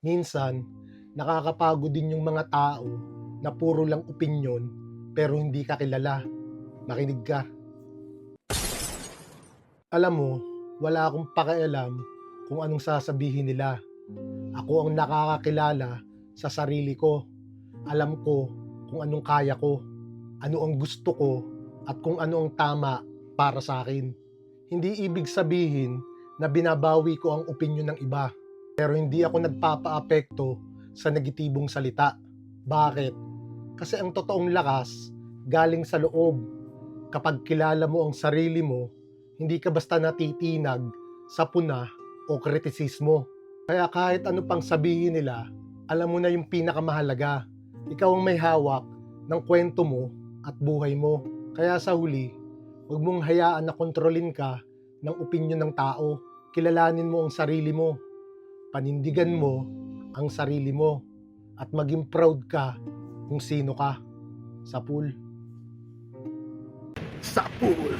Minsan, nakakapagod din yung mga tao na puro lang opinyon pero hindi ka kilala. Makinig ka. Alam mo, wala akong pakialam kung anong sasabihin nila. Ako ang nakakakilala sa sarili ko. Alam ko kung anong kaya ko, ano ang gusto ko, at kung ano ang tama para sa akin. Hindi ibig sabihin na binabawi ko ang opinyon ng iba. Pero hindi ako nagpapaapekto sa negatibong salita. Bakit? Kasi ang totoong lakas galing sa loob. Kapag kilala mo ang sarili mo, hindi ka basta natitinag sa puna o kritisismo. Kaya kahit ano pang sabihin nila, alam mo na yung pinakamahalaga. Ikaw ang may hawak ng kwento mo at buhay mo. Kaya sa huli, huwag mong hayaan na kontrolin ka ng opinyon ng tao. Kilalanin mo ang sarili mo. Panindigan mo ang sarili mo at maging proud ka kung sino ka. Sa pool. Sa pool.